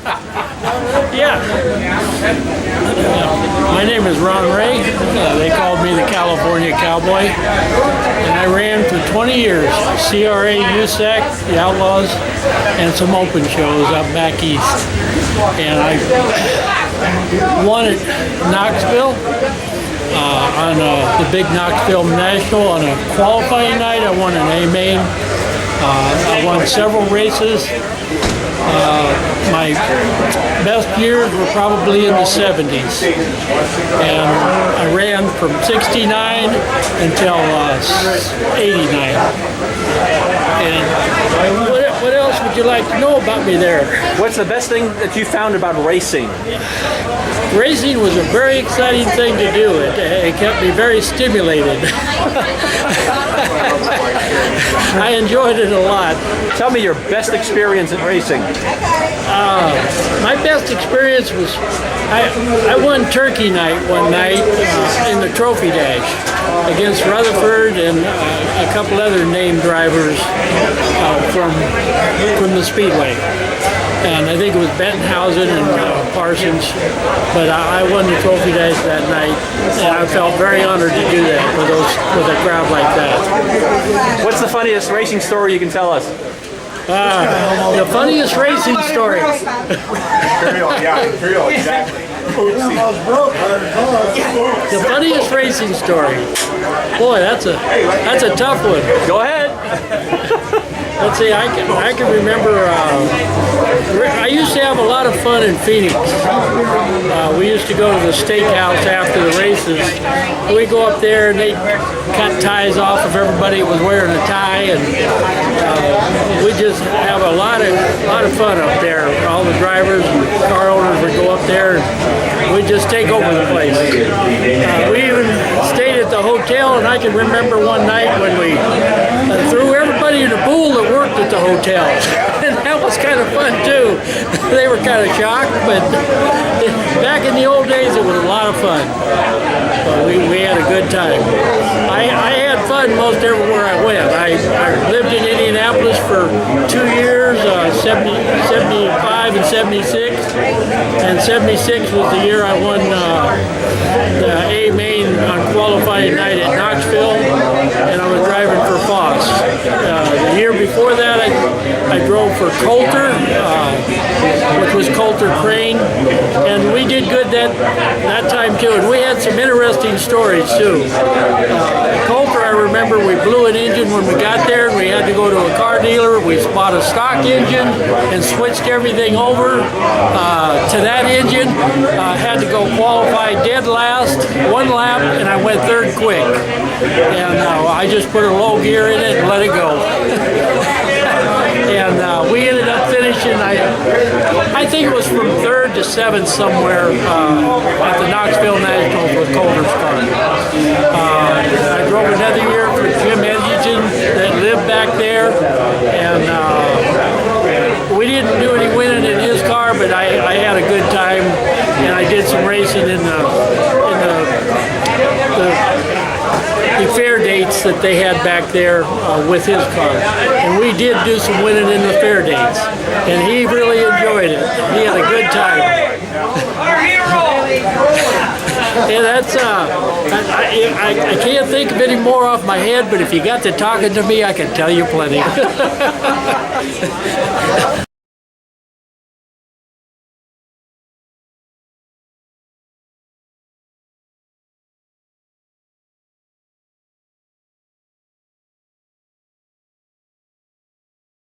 Yeah. My name is Ron Ray. They called me the California Cowboy. And I ran for 20 years. CRA, USAC, the Outlaws, and some open shows up back east. And I won at Knoxville. On the big Knoxville National on a qualifying night. I won an A main. I won several races. My best years were probably in the 70s. And I ran from 69 until 89. And what else would you like to know about me there? What's the best thing that you found about racing? Racing was a very exciting thing to do. It kept me very stimulated. I enjoyed it a lot. Tell me your best experience in racing. My best experience was I won Turkey Night one night in the Trophy Dash against Rutherford and a couple other named drivers from the Speedway. And I think it was Bentonhausen and Parsons, but I won the Trophy Dash that night, and I felt very honored to do that with a crowd like that. What's the funniest racing story you can tell us? The funniest racing story. Imperial, exactly. The funniest racing story. Boy, that's a tough one. Go ahead. Let's see, I can remember, I used to have a lot of fun in Phoenix. We used to go to the steakhouse after the races. We'd go up there and they'd cut ties off of everybody that was wearing a tie, and we just have a lot of fun up there. All the drivers and car owners would go up there and we'd just take over the place. We even stayed at the hotel, and I can remember one night when we threw everybody in the pool that worked at the hotel. And that was kind of fun too. They were kind of shocked, but back in the old days it was a lot of fun. But we had a good time. I had fun most everywhere I went. I lived in Indianapolis for 2 years, 75 and 76. And 76 was the year I won the A main on qualifying night at Knoxville, and I was driving for Foss. The year before that, I drove for Coulter, which was Coulter Crane, and we did good that time too. And we had some interesting stories too. Coulter, I remember we blew an engine when we got there, and we had to go to a car dealer. We bought a stock engine and switched everything over to that engine. Had to go qualify dead last, one lap, and I went third quick. And I just put a low gear in it and let it go. And we ended up finishing, I think it was from third to seventh somewhere at the Knoxville Nationals with Coulter's car. I drove another year for Jim Edgerton that lived back there, and we didn't do any winning in his car, but I had a good time, and I did some racing in the fair dates that they had back there with his car. And we did do some winning in the fair dates, and he really enjoyed it. He had a good time. And that's, I can't think of any more off my head, but if you got to talking to me, I can tell you plenty.